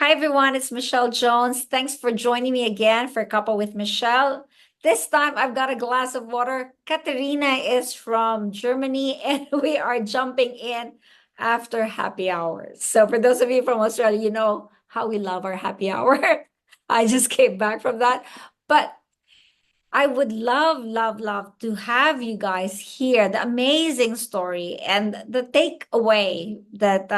Hi, everyone. It's Michelle Jones. Thanks for joining me again for a Cuppa with Michelle. This time I've got a glass of water. Katharina is from Germany, and we are jumping in after happy hours. So, for those of you from Australia, you know how we love our happy hour. I just came back from that. But I would love, love, love to have you guys hear the amazing story and the takeaway that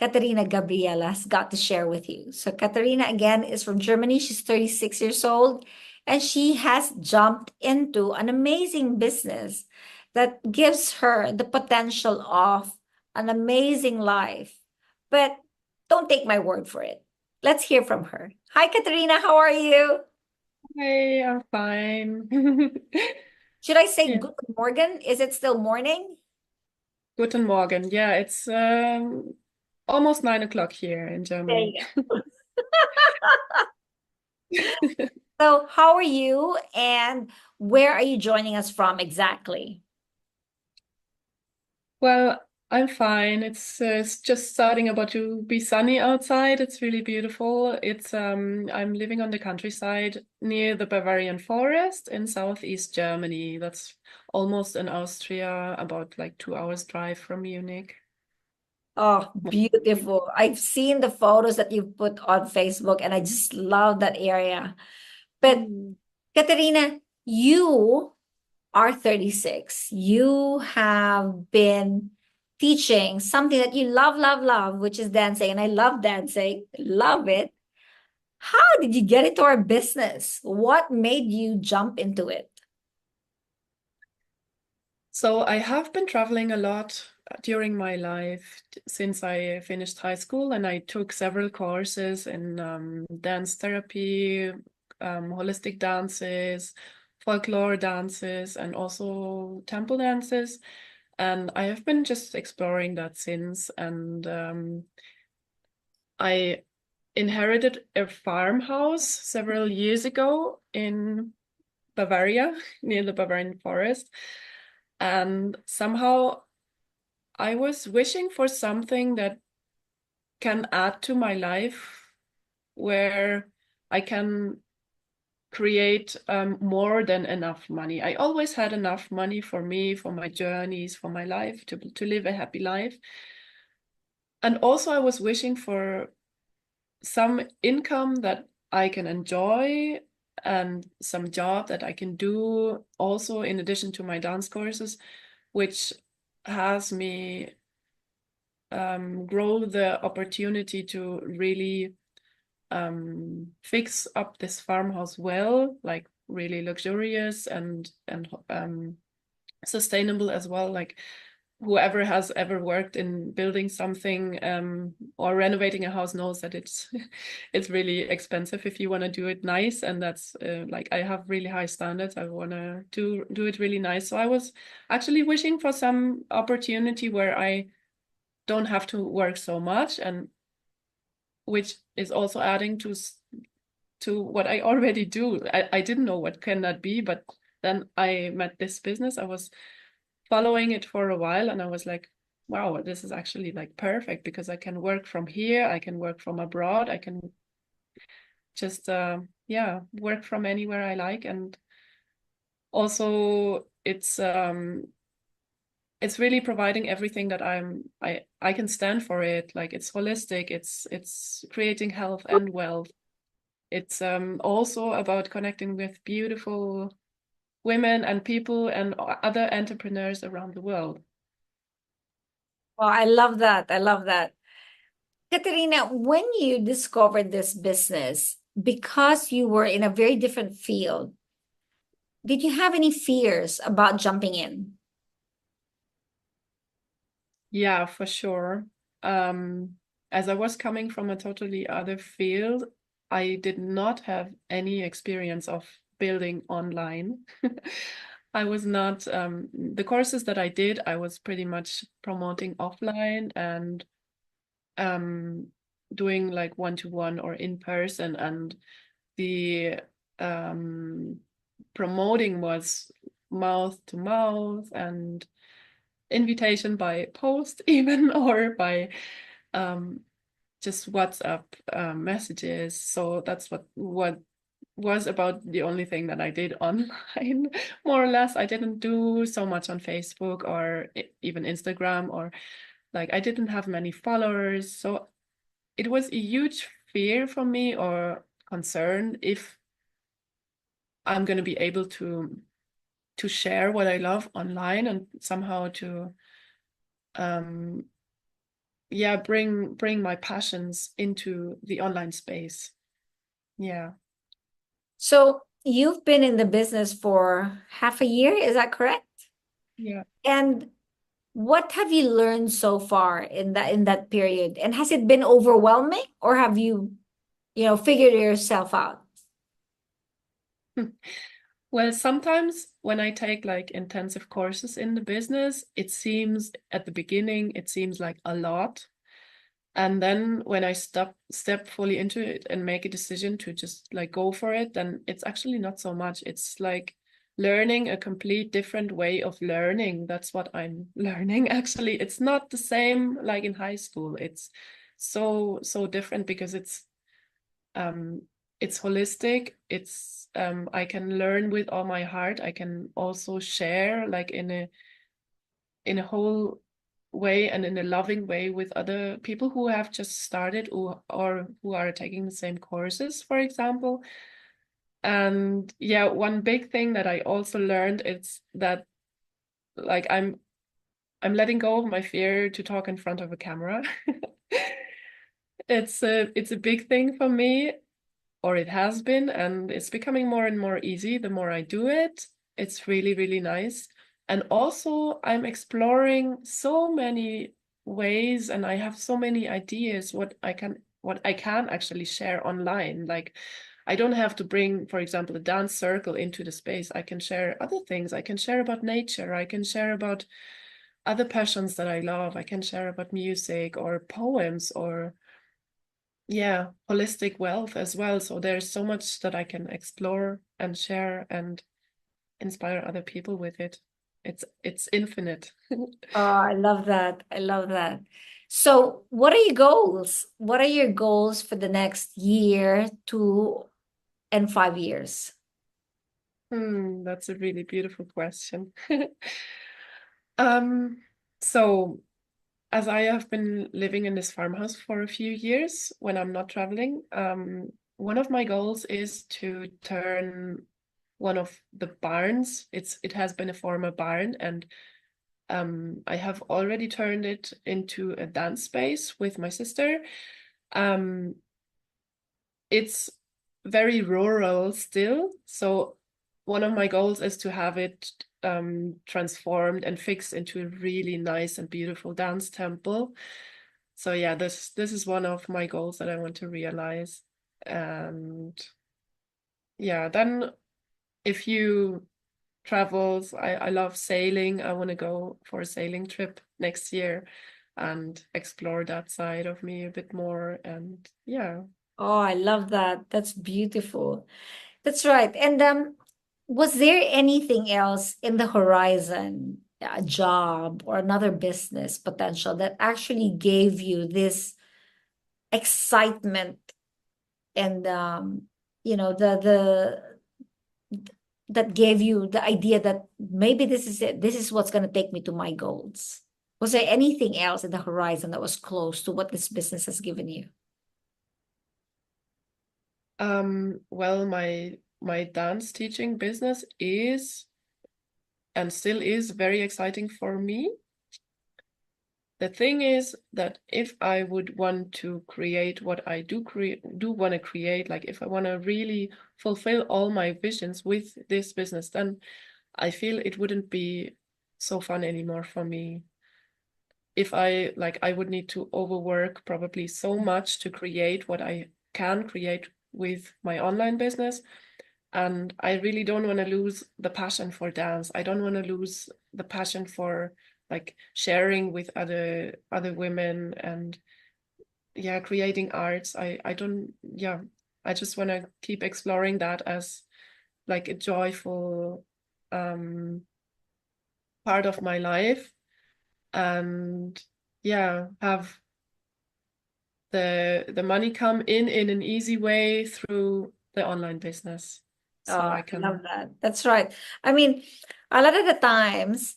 Katharina Gabriela has got to share with you. So, Katharina, again, is from Germany. She's 36 years old, and she has jumped into an amazing business that gives her the potential of an amazing life. But don't take my word for it. Let's hear from her. Hi, Katharina. How are you? Hey, I'm fine. Should I say Yeah. Guten Morgen? Is it still morning? Guten Morgen. Yeah, it's almost 9 o'clock here in There Germany. you go. So, how are you and where are you joining us from exactly? Well, I'm fine. It's just starting about to be sunny outside. It's really beautiful. I'm living on the countryside near the Bavarian forest in southeast Germany. That's almost in Austria, about like 2 hours drive from Munich. Oh, beautiful. I've seen the photos that you've put on Facebook and I just love that area. But Mm. Katerina, you are 36. You have been teaching something that you love, love, love, which is dancing. And I love dancing, love it. How did you get into our business? What made you jump into it? So I have been traveling a lot during my life since I finished high school, and I took several courses in dance therapy, holistic dances, folklore dances, and also temple dances. And I have been just exploring that since. And I inherited a farmhouse several years ago in Bavaria, near the Bavarian forest. And somehow I was wishing for something that can add to my life where I can create more than enough money. I always had enough money for me, for my journeys, for my life, to live a happy life. And also, I was wishing for some income that I can enjoy and some job that I can do also in addition to my dance courses, which has me grow the opportunity to really fix up this farmhouse well, like really luxurious and sustainable as well. Like whoever has ever worked in building something or renovating a house knows that it's it's really expensive if you want to do it nice, and that's like I have really high standards. I want to do it really nice. So I was actually wishing for some opportunity where I don't have to work so much, and which is also adding to what I already do. I didn't know what can that be, but then I met this business. I was following it for a while and I was like, wow, this is actually like perfect because I can work from here, I can work from abroad, I can just yeah, work from anywhere I like. And also it's really providing everything that I can stand for it. Like it's holistic, it's creating health and wealth. It's also about connecting with beautiful women and people and other entrepreneurs around the world. Oh, I love that. I love that. Katerina, when you discovered this business, because you were in a very different field, did you have any fears about jumping in? Yeah, for sure. Um, as I was coming from a totally other field, I did not have any experience of building online. I was not, the courses that I did, I was pretty much promoting offline and um, doing like one-to-one or in person. And the um, promoting was mouth to mouth and invitation by post even or by um, just WhatsApp messages. So that's what was about the only thing that I did online, more or less. I didn't do so much on Facebook or even Instagram, or like I didn't have many followers. So it was a huge fear for me, or concern, if I'm going to be able to share what I love online and somehow to um yeah, bring my passions into the online space. Yeah. So you've been in the business for half a year, is that correct? Yeah. And what have you learned so far in that period? And has it been overwhelming, or have you, figured yourself out? Well, sometimes when I take like intensive courses in the business, it seems at the beginning, it seems like a lot. And then when I step fully into it and make a decision to just like go for it, then it's actually not so much. It's like learning a complete different way of learning. That's what I'm learning. Actually, it's not the same like in high school. It's so different because um it's holistic. It's I can learn with all my heart. I can also share like in a whole way and in a loving way with other people who have just started, or who are taking the same courses, for example. And yeah, one big thing that I also learned is that like I'm letting go of my fear to talk in front of a camera. It's a big thing for me, or it has been, and it's becoming more and more easy the more I do it. It's really, really nice. And also, I'm exploring so many ways, and I have so many ideas what I can actually share online. Like, I don't have to bring, for example, a dance circle into the space. I can share other things. I can share about nature. I can share about other passions that I love. I can share about music or poems, or yeah, holistic wealth as well. So there's so much that I can explore and share and inspire other people with it. It's infinite. Oh, I love that. I love that. So, what are your goals? What are your goals for the next year, 2 and 5 years? That's a really beautiful question. Um, so as I have been living in this farmhouse for a few years when I'm not traveling, one of my goals is to turn one of the barns. It has been a former barn, and I have already turned it into a dance space with my sister. Um, it's very rural still, so one of my goals is to have it transformed and fixed into a really nice and beautiful dance temple. So yeah, this is one of my goals that I want to realize. And yeah, then if you travels. I love sailing. I want to go for a sailing trip next year and explore that side of me a bit more. And yeah. Oh, I love that. That's beautiful. That's right. And was there anything else in the horizon, a job or another business potential that actually gave you this excitement and the that gave you the idea that maybe this is it. This is what's going to take me to my goals. Was there anything else in the horizon that was close to what this business has given you? Well, my dance teaching business is and still is very exciting for me. The thing is that if I would want to create what I do want to create, like if I want to really fulfill all my visions with this business, then I feel it wouldn't be so fun anymore for me. If I would need to overwork probably so much to create what I can create with my online business. And I really don't want to lose the passion for dance. I don't want to lose the passion for like sharing with other women and yeah, creating arts. I don't, yeah, I just want to keep exploring that as like a joyful um part of my life, and yeah, have the money come in an easy way through the online business. Oh, So I I can. love that. That's right. I mean, a lot of the times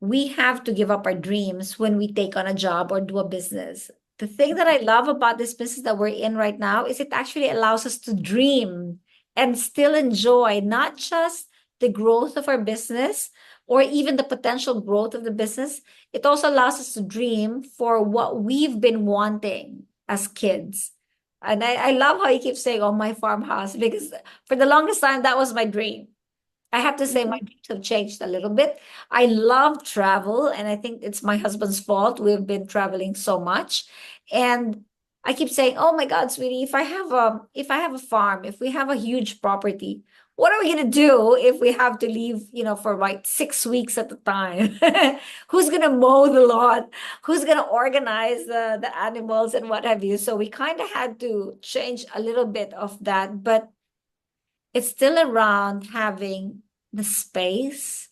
we have to give up our dreams when we take on a job or do a business. The thing that I love about this business that we're in right now is it actually allows us to dream and still enjoy not just the growth of our business or even the potential growth of the business. It also allows us to dream for what we've been wanting as kids. And I love how you keep saying, oh, my farmhouse, because for the longest time, that was my dream. I have to say my Mhm. dreams have changed a little bit. I love travel, and I think it's my husband's fault. We've been traveling so much. And I keep saying, "Oh my God, sweetie, if I have a farm, if we have a huge property, what are we gonna do if we have to leave, for like 6 weeks at a time? Who's gonna mow the lawn? Who's gonna organize the animals and what have you?" So we kind of had to change a little bit of that, but it's still around having the space,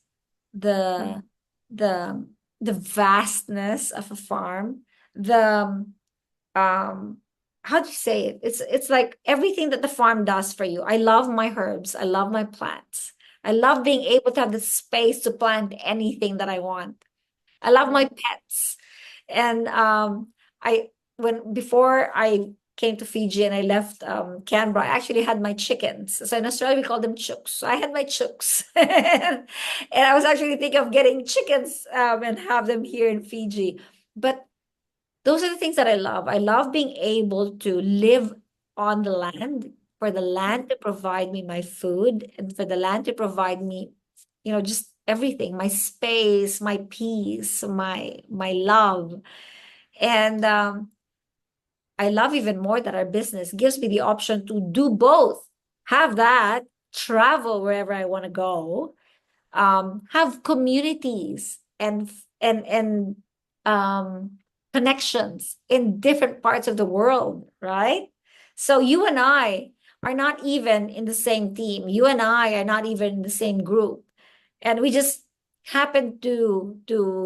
Mm. the the the vastness of a farm, the um how do you say it? It's like everything that the farm does for you. I love my herbs, I love my plants. I love being able to have the space to plant anything that I want. I love my Yeah. pets. And I when before I came to Fiji and I left Canberra, I actually had my chickens. So in Australia we call them chooks. So I had my chooks. And I was actually thinking of getting chickens and have them here in Fiji. But those are the things that I love. I love being able to live on the land, for the land to provide me my food, and for the land to provide me, just everything, my space, my peace, my love. And I love even more that our business gives me the option to do both. Have that, travel wherever I want to go, have communities and connections in different parts of the world, right? So you and I are not even in the same team. You and I are not even in the same group, and we just happened to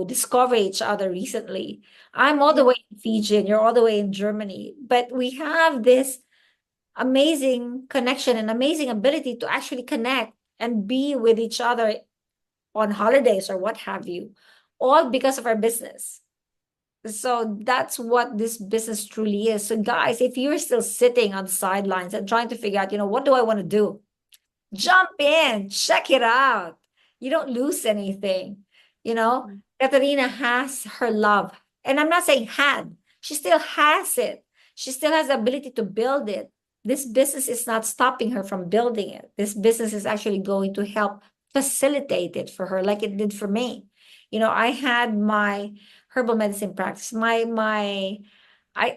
discover each other recently. I'm all the Yeah. way in Fiji and you're all the way in Germany, but we have this amazing connection and amazing ability to actually connect and be with each other on holidays or what have you, all because of our business. So that's what this business truly is. So, guys, if you're still sitting on the sidelines and trying to figure out, what do I want to do? Jump in, check it out. You don't lose anything. You know, Mm. Katarina has her love. And I'm not saying had, she still has it. She still has the ability to build it. This business is not stopping her from building it. This business is actually going to help facilitate it for her, like it did for me. I had my herbal medicine practice, I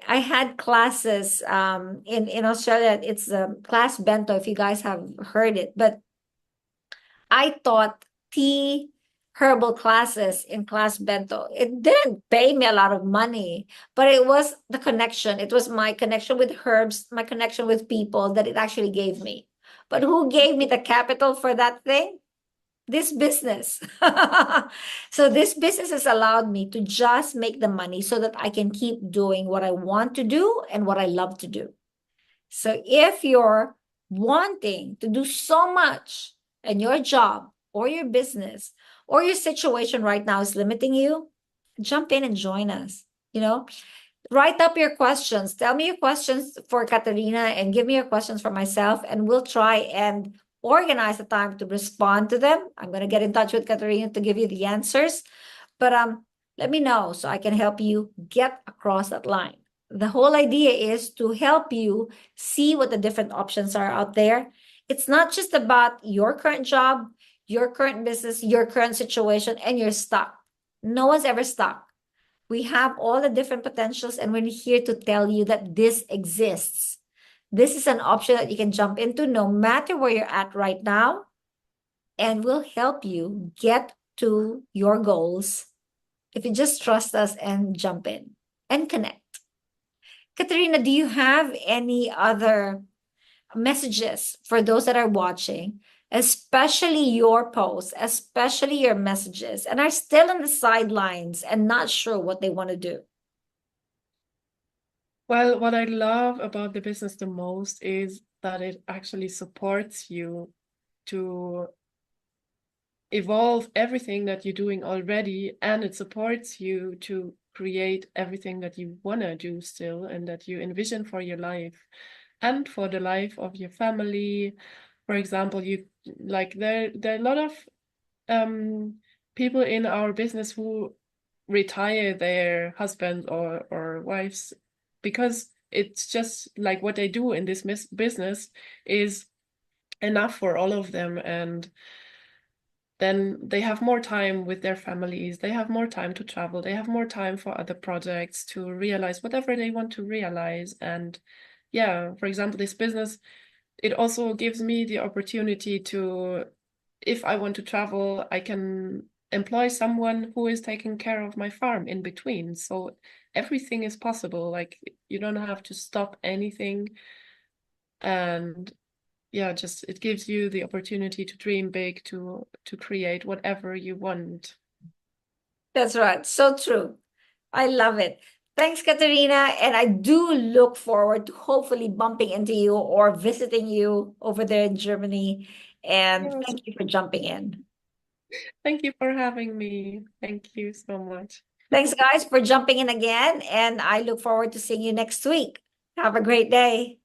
had classes in Australia. It's class bento, if you guys have heard it. But I taught tea herbal classes in class bento. It didn't pay me a lot of money, but it was the connection. It was my connection with herbs, my connection with people that it actually gave me. But who gave me the capital for that thing? This business. So this business has allowed me to just make the money so that I can keep doing what I want to do and what I love to do. So if you're wanting to do so much and your job or your business or your situation right now is limiting you, jump in and join us. Write up your questions. Tell me your questions for Katarina and give me your questions for myself, and we'll try and organize a time to respond to them. I'm going to get in touch with Katarina to give you the answers, but let me know so I can help you get across that line. The whole idea is to help you see what the different options are out there. It's not just about your current job, your current business, your current situation, and you're stuck. No one's ever stuck. We have all the different potentials, and we're here to tell you that this exists. This is an option that you can jump into no matter where you're at right now, and we'll help you get to your goals if you just trust us and jump in and connect. Katerina, do you have any other messages for those that are watching, especially your posts, especially your messages, and are still on the sidelines and not sure what they want to do? Well, what I love about the business the most is that it actually supports you to evolve everything that you're doing already, and it supports you to create everything that you want to do still and that you envision for your life and for the life of your family. For example, you like there are a lot of um people in our business who retire their husbands or wives because it's just like what they do in this business is enough for all of them, and then they have more time with their families, they have more time to travel, they have more time for other projects to realize whatever they want to realize. And yeah, for example, this business, it also gives me the opportunity to, if I want to travel, I can employ someone who is taking care of my farm in between. So everything is possible. Like you don't have to stop anything. And yeah, just it gives you the opportunity to dream big, to create whatever you want. That's right. So true. I love it. Thanks, Katerina. And I do look forward to hopefully bumping into you or visiting you over there in Germany. And Yes. thank you for jumping in. Thank you for having me. Thank you so much. Thanks, guys, for jumping in again. And I look forward to seeing you next week. Have a great day.